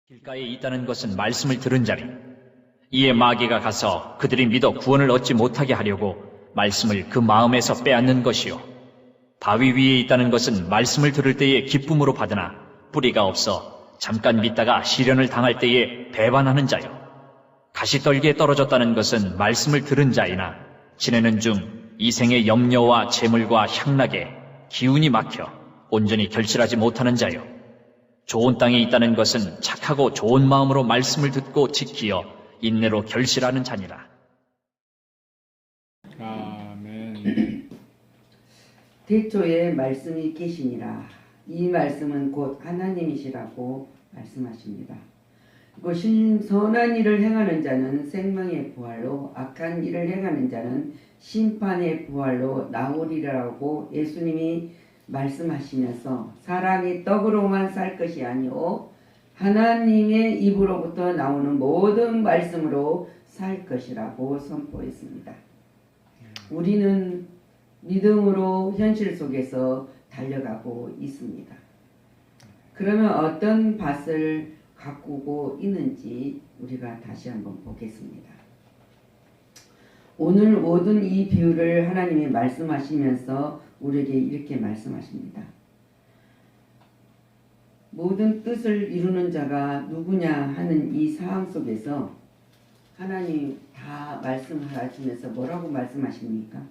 길가에 있다는 것은 말씀을 들은 자리. 이에 마귀가 가서 그들이 믿어 구원을 얻지 못하게 하려고 말씀을 그 마음에서 빼앗는 것이요. 바위 위에 있다는 것은 말씀을 들을 때에 기쁨으로 받으나 뿌리가 없어 잠깐 믿다가 시련을 당할 때에 배반하는 자요. 가시떨기에 떨어졌다는 것은 말씀을 들은 자이나 지내는 중 이생의 염려와 재물과 향락에 기운이 막혀 온전히 결실하지 못하는 자요. 좋은 땅에 있다는 것은 착하고 좋은 마음으로 말씀을 듣고 지키어 인내로 결실하는 자니라. 아멘. 대초에 말씀이 계시니라. 이 말씀은 곧 하나님이시라고 말씀하십니다. 그 선한 일을 행하는 자는 생명의 부활로 악한 일을 행하는 자는 심판의 부활로 나오리라고 예수님이 말씀하시면서 사람이 떡으로만 살 것이 아니오 하나님의 입으로부터 나오는 모든 말씀으로 살 것이라고 선포했습니다. 우리는 믿음으로 현실 속에서 달려가고 있습니다. 그러면 어떤 밭을 가꾸고 있는지 우리가 다시 한번 보겠습니다. 오늘 모든 이 비유를 하나님이 말씀하시면서 우리에게 이렇게 말씀하십니다. 모든 뜻을 이루는 자가 누구냐 하는 이 상황 속에서 하나님 다 말씀하시면서 뭐라고 말씀하십니까?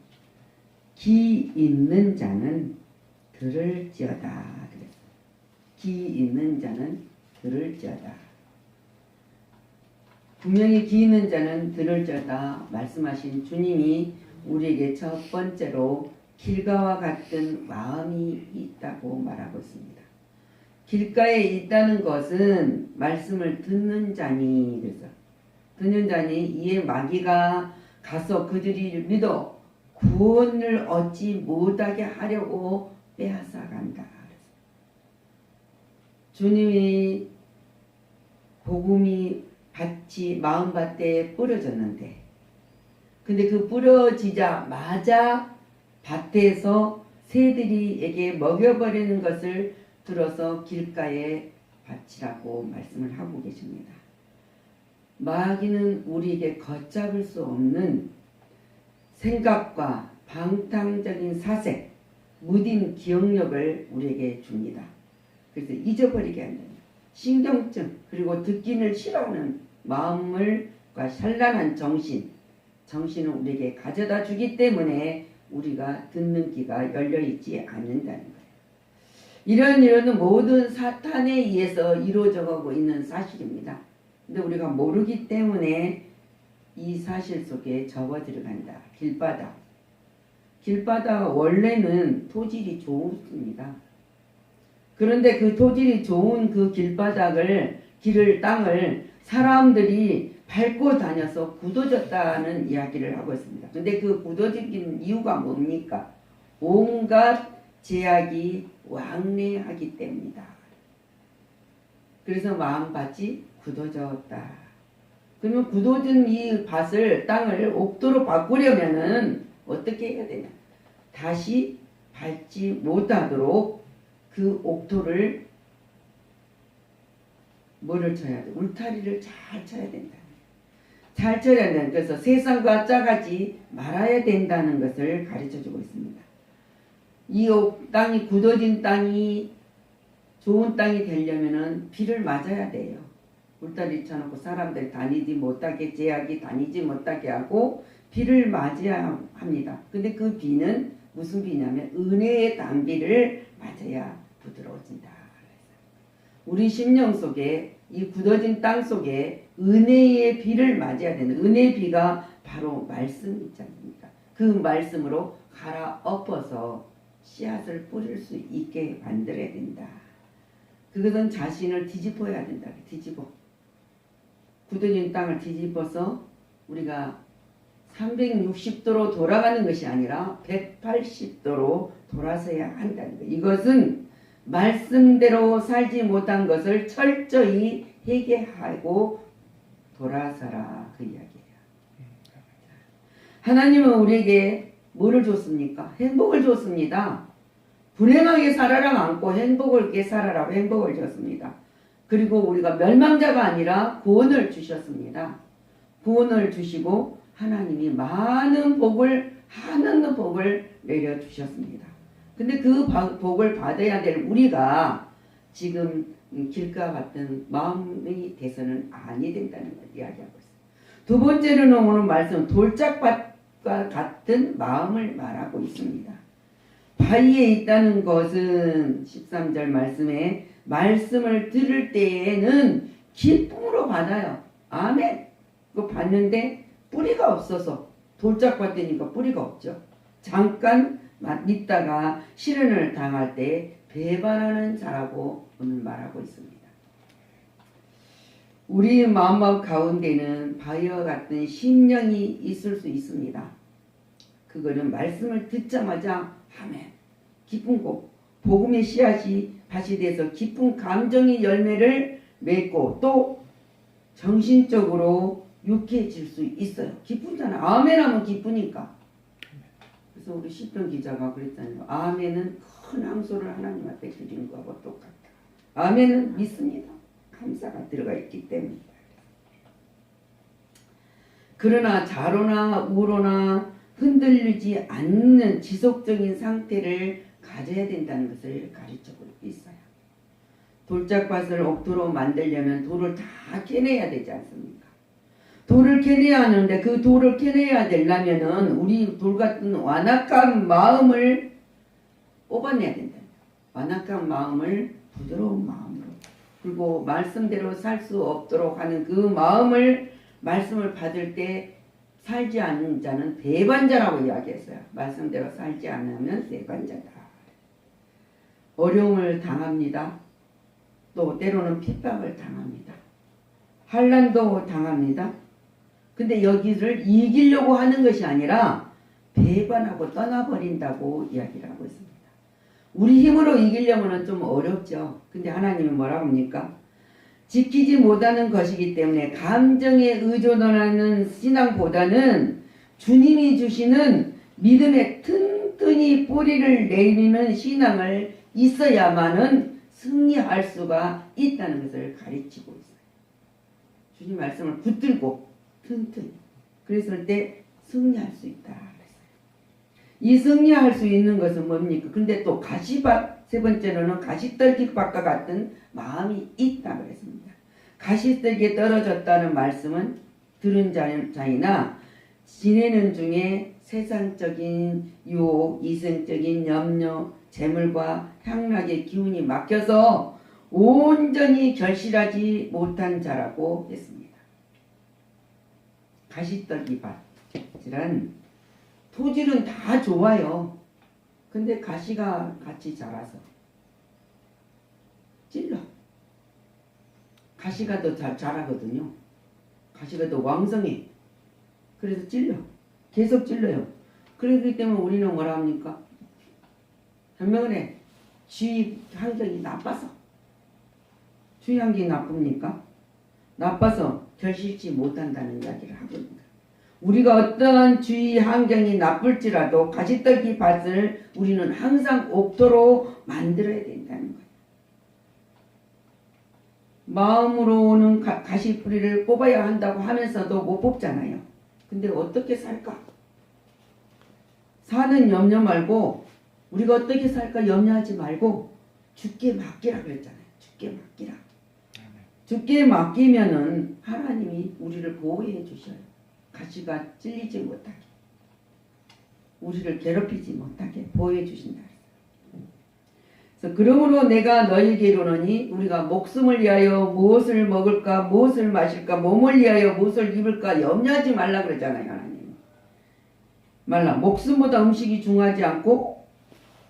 기 있는 자는 들을지어다 그랬어요. 기 있는 자는 들을지어다. 분명히 기 있는 자는 들을지어다 말씀하신 주님이 우리에게 첫 번째로 길가와 같은 마음이 있다고 말하고 있습니다. 길가에 있다는 것은 말씀을 듣는 자니, 그래서 듣는 자니 이에 마귀가 가서 그들이 믿어 구원을 얻지 못하게 하려고 빼앗아 간다. 주님이 복음이 밭이 마음밭에 뿌려졌는데, 근데 그 뿌려지자마자 밭에서 새들이에게 먹여버리는 것을 들어서 길가의 밭이라고 말씀을 하고 계십니다. 마귀는 우리에게 걷잡을 수 없는 생각과 방탕적인 사색, 무딘 기억력을 우리에게 줍니다. 그래서 잊어버리게 한다. 신경증, 그리고 듣기를 싫어하는 마음과 산란한 정신을 우리에게 가져다 주기 때문에 우리가 듣는 귀가 열려있지 않는다는 거예요. 이런 일은 모든 사탄에 의해서 이루어져 가고 있는 사실입니다. 근데 우리가 모르기 때문에 이 사실 속에 접어 들어간다. 길바닥 원래는 토질이 좋습니다. 그런데 그 토질이 좋은 그 땅을 사람들이 밟고 다녀서 굳어졌다는 이야기를 하고 있습니다. 근데 그 굳어진 이유가 뭡니까? 온갖 제약이 왕래하기 때문이다. 그래서 마음밭이 굳어졌다. 그러면 굳어진 이 땅을 옥토로 바꾸려면은 어떻게 해야 되냐? 다시 밟지 못하도록 그 옥토를 뭐를 쳐야 돼? 울타리를 잘 쳐야 된다. 잘 쳐야 된다. 그래서 세상과 짜가지 말아야 된다는 것을 가르쳐주고 있습니다. 이 땅이 굳어진 땅이 좋은 땅이 되려면은 비를 맞아야 돼요. 울타리 쳐놓고 사람들 다니지 못하게, 제약이 다니지 못하게 하고 비를 맞아야 합니다. 근데 그 비는 무슨 비냐면 은혜의 단비를 맞아야 부드러워진다. 우리 심령 속에 이 굳어진 땅 속에 은혜의 비를 맞아야 되는, 은혜의 비가 바로 말씀 있지 않습니까? 그 말씀으로 갈아엎어서 씨앗을 뿌릴 수 있게 만들어야 된다. 그것은 자신을 뒤집어야 된다. 굳어진 땅을 뒤집어서 우리가 360도로 돌아가는 것이 아니라 180도로 돌아서야 한다는 것. 이것은 말씀대로 살지 못한 것을 철저히 회개하고 돌아서라, 그 이야기예요. 하나님은 우리에게 뭐를 줬습니까? 행복을 줬습니다. 불행하게 살아라 않고 행복을 살아라고 행복을 줬습니다. 그리고 우리가 멸망자가 아니라 구원을 주셨습니다. 구원을 주시고 하나님이 많은 복을 한없는 복을 내려주셨습니다. 근데 그 복을 받아야 될 우리가 지금 길과 같은 마음이 돼서는 아니 된다는 걸 이야기하고 있어요. 두 번째로는 오늘 말씀 돌짝밭과 같은 마음을 말하고 있습니다. 바위에 있다는 것은 13절 말씀에 말씀을 들을 때에는 기쁨으로 받아요. 아멘. 그거 받는데 뿌리가 없어서 돌짝밭 되니까 뿌리가 없죠. 잠깐 믿다가 시련을 당할 때 배반하는 자라고 오늘 말하고 있습니다. 우리 마음 가운데는 바위와 같은 심령이 있을 수 있습니다. 그거는 말씀을 듣자마자 아멘, 기쁨고 복음의 씨앗이 돼서 기쁜 감정의 열매를 맺고 또 정신적으로 유쾌해질 수 있어요. 기쁘잖아. 아멘 하면 기쁘니까. 그래서 우리 시편 기자가 그랬잖아요. 아멘은 큰 항소를 하나님 앞에 드리는 거하고 똑같다. 아멘은 믿습니다. 감사가 들어가 있기 때문이다. 그러나 좌로나 우로나 흔들리지 않는 지속적인 상태를 가져야 된다는 것을 가르쳐주고 있어요. 돌짝밭을 옥토로 만들려면 돌을 다 캐내야 되지 않습니까? 돌을 캐내야 하는데 그 돌을 캐내야 되려면은 우리 돌 같은 완악한 마음을 뽑아내야 된다. 완악한 마음을 부드러운 마음으로, 그리고 말씀대로 살 수 없도록 하는 그 마음을, 말씀을 받을 때 살지 않는 자는 배반자라고 이야기했어요. 말씀대로 살지 않으면 배반자다. 어려움을 당합니다. 또 때로는 핍박을 당합니다. 환난도 당합니다. 근데 여기를 이기려고 하는 것이 아니라 배반하고 떠나버린다고 이야기를 하고 있습니다. 우리 힘으로 이기려면 좀 어렵죠. 근데 하나님이 뭐라고 합니까? 지키지 못하는 것이기 때문에 감정에 의존하는 신앙보다는 주님이 주시는 믿음에 튼튼히 뿌리를 내리는 신앙을 있어야만은 승리할 수가 있다는 것을 가르치고 있어요. 주님 말씀을 붙들고 튼튼히, 그랬을 때 승리할 수 있다. 이 승리할 수 있는 것은 뭡니까? 근데 또 가시밭, 세 번째로는 가시떨기밭과 같은 마음이 있다 그랬습니다. 가시떨기에 떨어졌다는 말씀은 들은 자이나 지내는 중에 세상적인 유혹, 이성적인 염려, 재물과 향락의 기운이 막혀서 온전히 결실하지 못한 자라고 했습니다. 가시떨기밭이란 토질은 다 좋아요. 근데 가시가 같이 자라서 찔러. 가시가 더 잘 자라거든요. 가시가 더 왕성해. 그래서 찔러. 계속 찔러요. 그렇기 때문에 우리는 뭐라 합니까? 변명을 해. 주위 환경이 나빠서. 주위 환경이 나쁩니까? 나빠서 결실치 못한다는 이야기를 하고 있습니다. 우리가 어떠한 주위 환경이 나쁠지라도 가시떨기 밭을 우리는 항상 옥토로 만들어야 된다는 거예요. 마음으로는 가시뿌리를 뽑아야 한다고 하면서도 못 뽑잖아요. 근데 어떻게 살까? 사는 염려 말고, 우리가 어떻게 살까 염려하지 말고 주께 맡기라 그랬잖아요. 주께 맡기라. 주께 맡기면은 하나님이 우리를 보호해 주셔요. 가시가 찔리지 못하게, 우리를 괴롭히지 못하게 보호해 주신다. 그래서 그러므로 내가 너희에게 이르노니, 우리가 목숨을 위하여 무엇을 먹을까, 무엇을 마실까, 몸을 위하여 무엇을 입을까 염려하지 말라 그러잖아요. 하나님 말라. 목숨보다 음식이 중하지 않고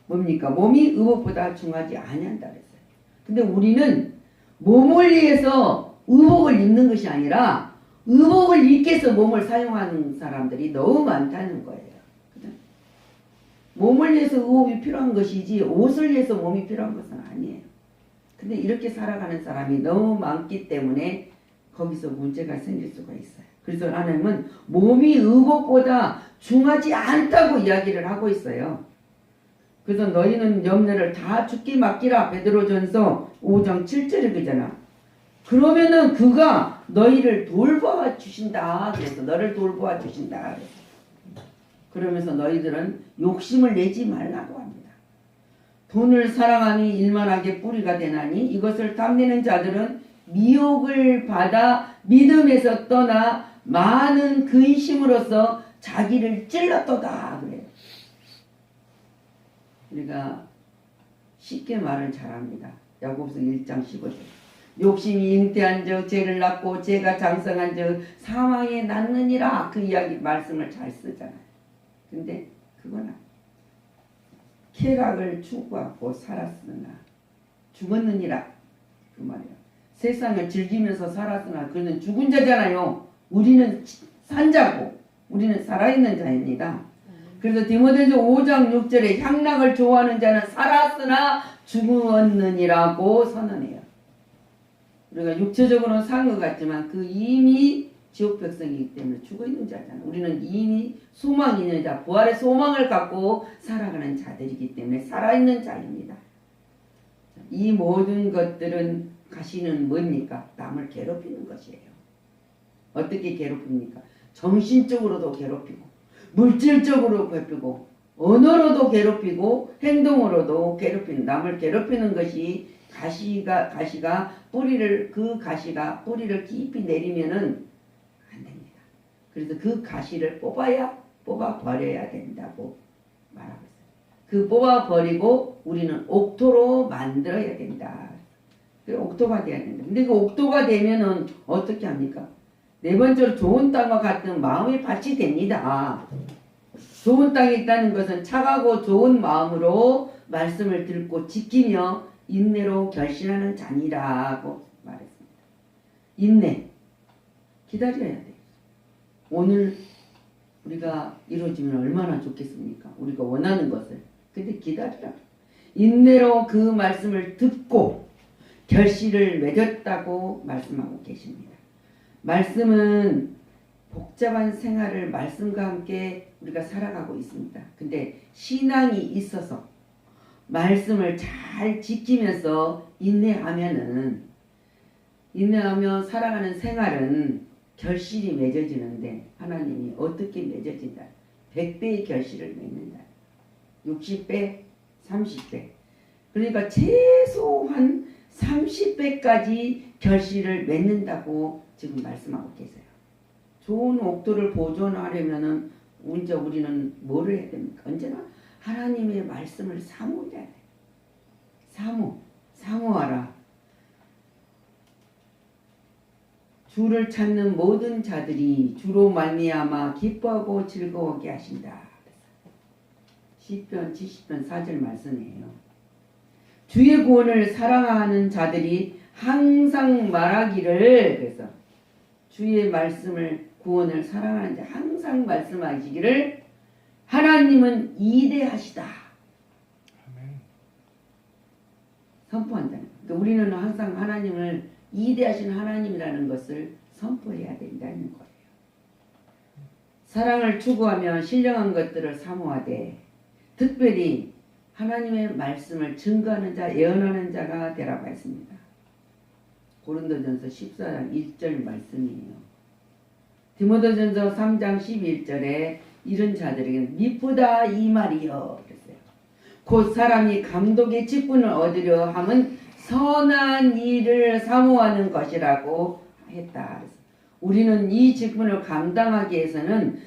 뭡니까? 몸이 의복보다 중하지 아니한다 그랬어요. 근데 우리는 몸을 위해서 의복을 입는 것이 아니라 의복을 입기 위해서 몸을 사용하는 사람들이 너무 많다는 거예요. 그죠? 몸을 위해서 의복이 필요한 것이지 옷을 위해서 몸이 필요한 것은 아니에요. 근데 이렇게 살아가는 사람이 너무 많기 때문에 거기서 문제가 생길 수가 있어요. 그래서 하나님은 몸이 의복보다 중하지 않다고 이야기를 하고 있어요. 그래서 너희는 염려를 다 주께 맡기라. 베드로전서 5장 7절에 그잖아. 그러면은 그가 너희를 돌보아 주신다. 그래서 너를 돌보아 주신다. 그러면서 너희들은 욕심을 내지 말라고 합니다. 돈을 사랑하니 일만하게 뿌리가 되나니 이것을 탐내는 자들은 미혹을 받아 믿음에서 떠나 많은 근심으로써 자기를 찔렀도다. 그래요. 우리가 쉽게 말을 잘합니다. 야고보서 1장 15절. 욕심이 잉태한 적 죄를 낳고 죄가 장성한 적 사망에 낳느니라. 그 이야기 말씀을 잘 쓰잖아요. 근데 그건 아니에요. 쾌락을 추구하고 살았으나 죽었느니라. 그 말이야. 세상을 즐기면서 살았으나 그는 죽은 자잖아요. 우리는 산 자고 우리는 살아있는 자입니다. 그래서 디모데전서 5장 6절에 향락을 좋아하는 자는 살았으나 죽었느니라고 선언해요. 우리가 육체적으로는 산 것 같지만 그 이미 지옥 백성이기 때문에 죽어있는 자잖아요. 우리는 이미 소망이 있는 자, 부활의 소망을 갖고 살아가는 자들이기 때문에 살아있는 자입니다. 이 모든 것들은 가시는 뭡니까? 남을 괴롭히는 것이에요. 어떻게 괴롭힙니까? 정신적으로도 괴롭히고 물질적으로 괴롭히고 언어로도 괴롭히고 행동으로도 괴롭히는, 남을 괴롭히는 것이 가시가 뿌리를 뿌리를 깊이 내리면은 안 됩니다. 그래서 그 가시를 뽑아 버려야 된다고 말하고 있어요. 그 뽑아 버리고 우리는 옥토로 만들어야 된다. 그 옥토가 돼야 된다. 근데 그 옥토가 되면은 어떻게 합니까? 네 번째로 좋은 땅과 같은 마음의 밭이 됩니다. 좋은 땅에 있다는 것은 착하고 좋은 마음으로 말씀을 듣고 지키며 인내로 결신하는 자니라고 말했습니다. 인내. 기다려야 돼요. 오늘 우리가 이루어지면 얼마나 좋겠습니까? 우리가 원하는 것을. 근데 기다리라. 인내로 그 말씀을 듣고 결실을 맺었다고 말씀하고 계십니다. 말씀은 복잡한 생활을 말씀과 함께 우리가 살아가고 있습니다. 근데 신앙이 있어서 말씀을 잘 지키면서 인내하면 살아가는 생활은 결실이 맺어지는데 하나님이 어떻게 맺어진다? 100배의 결실을 맺는다. 60배, 30배. 그러니까 최소한 30배까지 결실을 맺는다고 지금 말씀하고 계세요. 좋은 옥토를 보존하려면은 먼저 우리는 뭐를 해야 됩니까? 언제나 하나님의 말씀을 사모해야 돼. 사모하라. 주를 찾는 모든 자들이 주로 말미암아 기뻐하고 즐거워하게 하신다. 시편 70편 4절 말씀이에요. 주의 구원을 사랑하는 자들이 항상 말하기를, 그래서 주의 말씀을 구원을 사랑하는 자 항상 말씀하시기를 하나님은 이대하시다. 선포한다는. 그러니까 우리는 항상 하나님을 이대하신 하나님이라는 것을 선포해야 된다는 거예요. 사랑을 추구하며 신령한 것들을 사모하되 특별히 하나님의 말씀을 증거하는 자, 예언하는 자가 되라고 했습니다. 고린도전서 14장 1절 말씀이에요. 디모데전서 3장 11절에 이런 자들에게는 미쁘다 이 말이요 그랬어요. 곧 사람이 감독의 직분을 얻으려 함은 선한 일을 사모하는 것이라고 했다. 우리는 이 직분을 감당하기 위해서는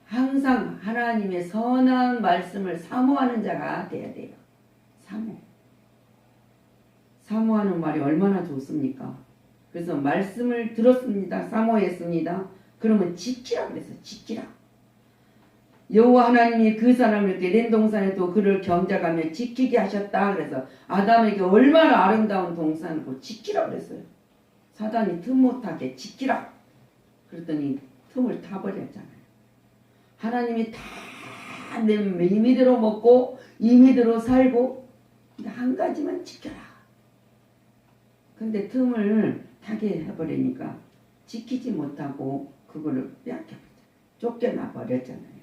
항상 하나님의 선한 말씀을 사모하는 자가 돼야 돼요. 사모하는 말이 얼마나 좋습니까? 그래서 말씀을 들었습니다. 사모했습니다. 그러면 지키라 그랬어요. 지키라. 여호와 하나님이 그 사람을 이렇게 에덴 동산에도 그를 경작하며 지키게 하셨다. 그래서 아담에게 얼마나 아름다운 동산이고 지키라 그랬어요. 사단이 틈 못하게 지키라. 그랬더니 틈을 타버렸잖아요. 하나님이 다 내 임의대로 먹고 임의대로 살고 한 가지만 지켜라. 근데 틈을 타게 해버리니까 지키지 못하고 그거를 빼앗겨버렸잖아요. 쫓겨나 버렸잖아요.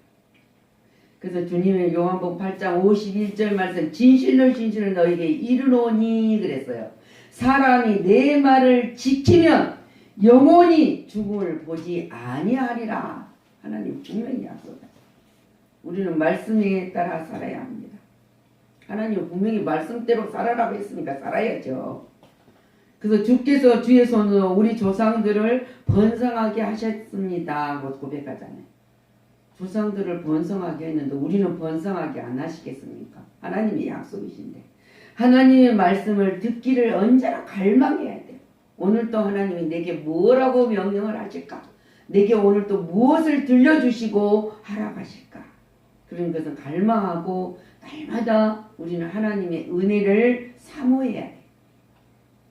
그래서 주님의 요한복음 8장 51절 말씀 진실로 너에게 이르노니 그랬어요. 사람이 내 말을 지키면 영원히 죽음을 보지 아니하리라. 하나님 분명히 약속하셨어요. 우리는 말씀에 따라 살아야 합니다. 하나님 분명히 말씀대로 살아라고 했으니까 살아야죠. 그래서 주께서 주의 손으로 우리 조상들을 번성하게 하셨습니다 하고 고백하잖아요. 조상들을 번성하게 했는데 우리는 번성하게 안 하시겠습니까? 하나님의 약속이신데 하나님의 말씀을 듣기를 언제나 갈망해야 돼요. 오늘 또 하나님이 내게 뭐라고 명령을 하실까? 내게 오늘 또 무엇을 들려주시고 하라고 하실까? 그런 것은 갈망하고 날마다 우리는 하나님의 은혜를 사모해야 돼요.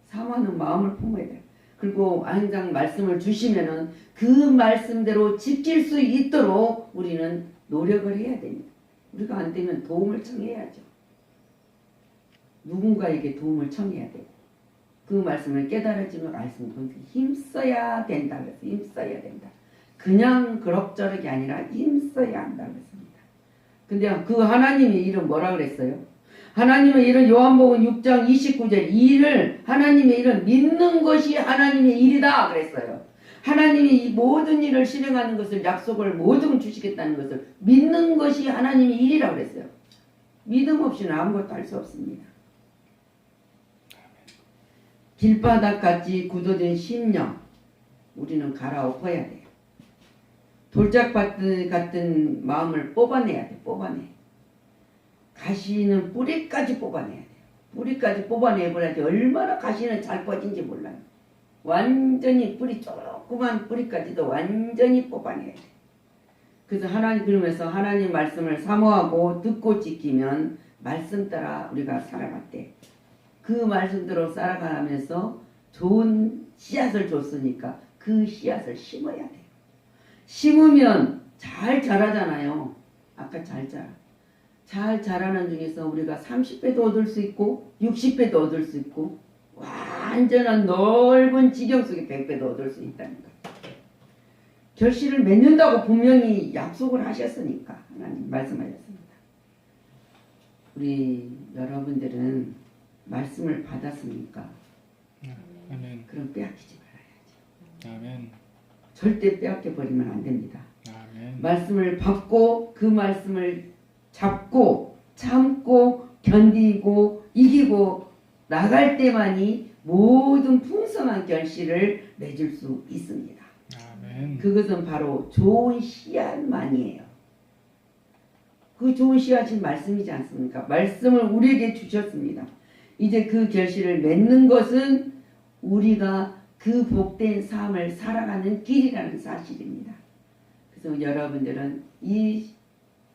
사모하는 마음을 품어야 돼요. 그리고 항상 말씀을 주시면은 그 말씀대로 지킬 수 있도록 우리는 노력을 해야 됩니다. 우리가 안 되면 도움을 청해야죠. 누군가에게 도움을 청해야 되고 그 말씀을 깨달아지면 말씀을 힘써야 된다. 그래서 힘써야 된다. 그냥 그럭저럭이 아니라 힘써야 한다. 그랬습니다. 근데 그 하나님의 일은 뭐라 그랬어요? 하나님의 일은 요한복음 6장 29절 일을 하나님의 일은 믿는 것이 하나님의 일이다 그랬어요. 하나님이 이 모든 일을 실행하는 것을 약속을 모든 주시겠다는 것을 믿는 것이 하나님의 일이라고 그랬어요. 믿음 없이는 아무것도 할 수 없습니다. 길바닥같이 굳어진 심령 우리는 갈아엎어야 돼요. 돌짝밭 같은 마음을 뽑아내야 돼. 뽑아내. 가시는 뿌리까지 뽑아내야 돼요. 뿌리까지 뽑아내버려야지 얼마나 가시는 잘 뻗인지 몰라요. 완전히 뿌리 조그만 뿌리까지도 완전히 뽑아내야 돼. 그래서 하나님 그러면서 하나님 말씀을 사모하고 듣고 지키면 말씀 따라 우리가 살아갔대. 그 말씀대로 살아가면서 좋은 씨앗을 줬으니까 그 씨앗을 심어야 돼요. 심으면 잘 자라잖아요. 아까 잘 자라. 잘 자라는 중에서 우리가 30배도 얻을 수 있고 60배도 얻을 수 있고 완전한 넓은 지경 속에 100배도 얻을 수 있다는 거예요. 결실을 맺는다고 분명히 약속을 하셨으니까 하나님 말씀하셨습니다. 우리 여러분들은 말씀을 받았으니까 아멘. 그럼 빼앗기지 말아야지. 아멘. 절대 빼앗겨 버리면 안 됩니다. 아멘. 말씀을 받고 그 말씀을 잡고 참고 견디고 이기고 나갈 때만이 모든 풍성한 결실을 맺을 수 있습니다. 아멘. 그것은 바로 좋은 씨앗만이에요. 그 좋은 씨앗이 말씀이지 않습니까? 말씀을 우리에게 주셨습니다. 이제 그 결실을 맺는 것은 우리가 그 복된 삶을 살아가는 길이라는 사실입니다. 그래서 여러분들은 이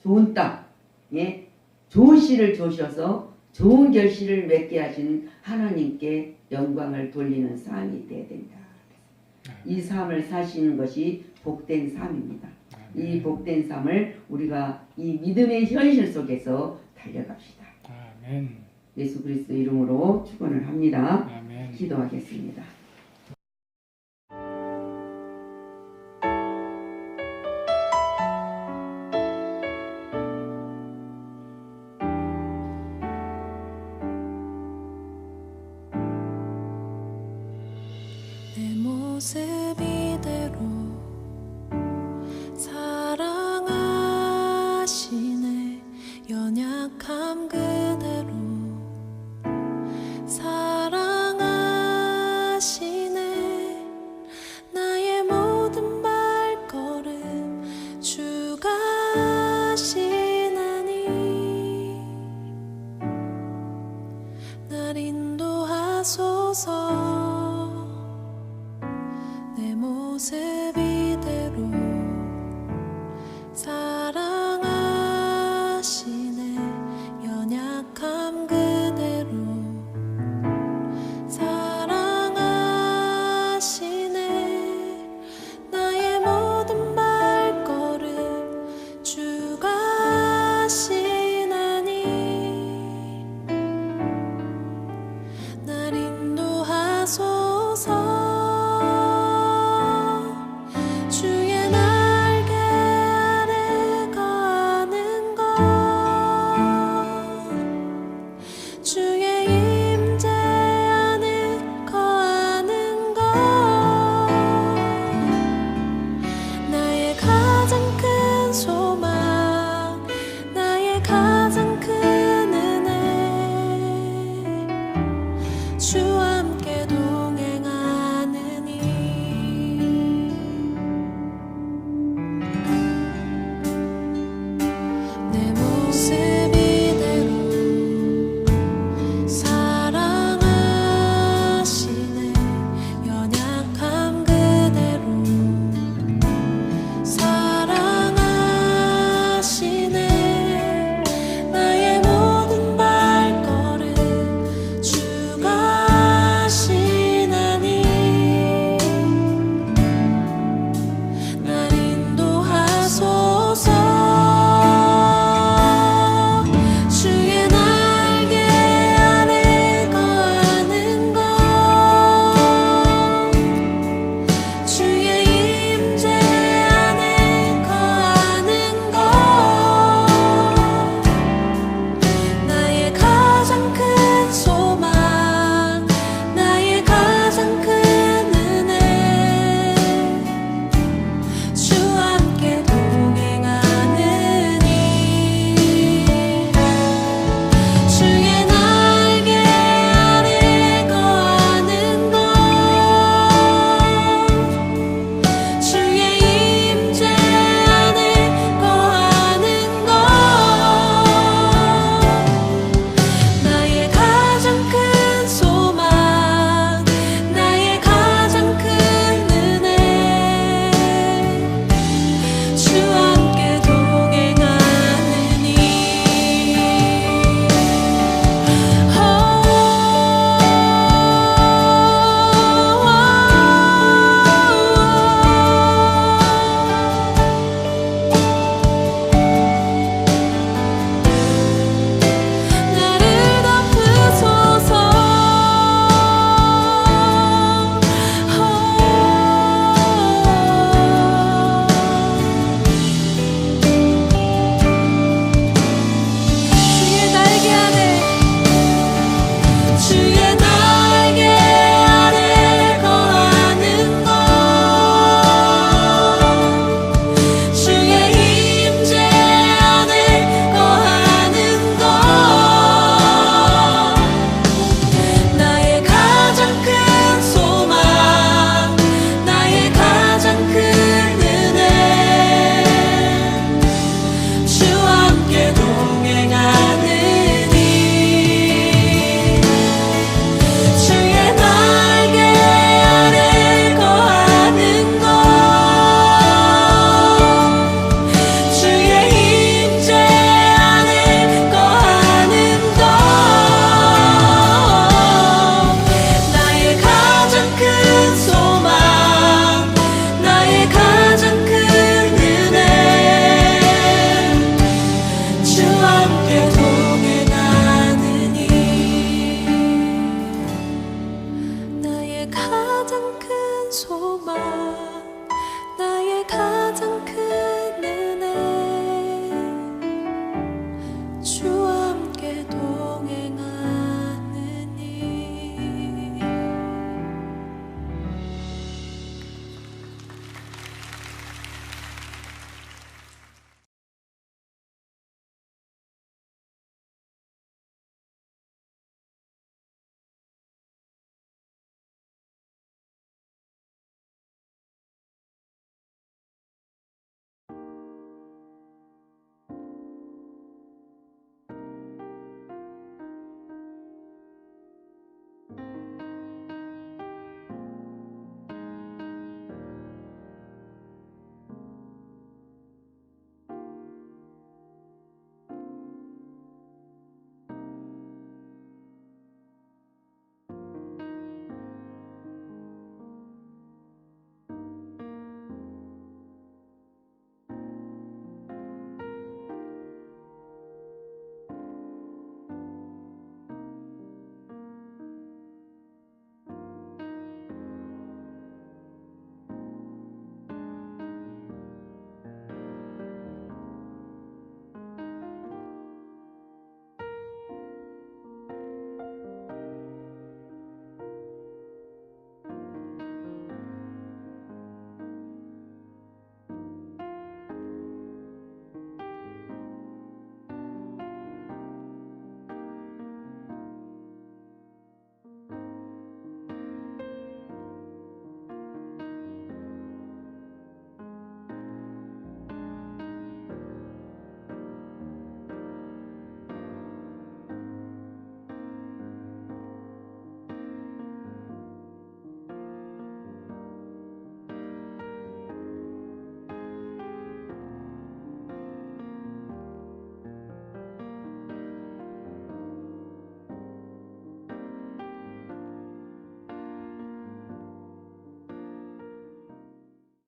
좋은 땅에 좋은 씨를 주셔서 좋은 결실을 맺게 하신 하나님께 영광을 돌리는 삶이 되어야 된다. 이 삶을 사시는 것이 복된 삶입니다. 이 복된 삶을 우리가 이 믿음의 현실 속에서 달려갑시다. 아멘. 예수 그리스도 이름으로 축원을 합니다. 아멘. 기도하겠습니다. 내 모습 이대로 사랑하시네 연약함 그대로 사랑하시네 나의 모든 발걸음 주가 하시나니 날 인도하소서 내 모습 이대로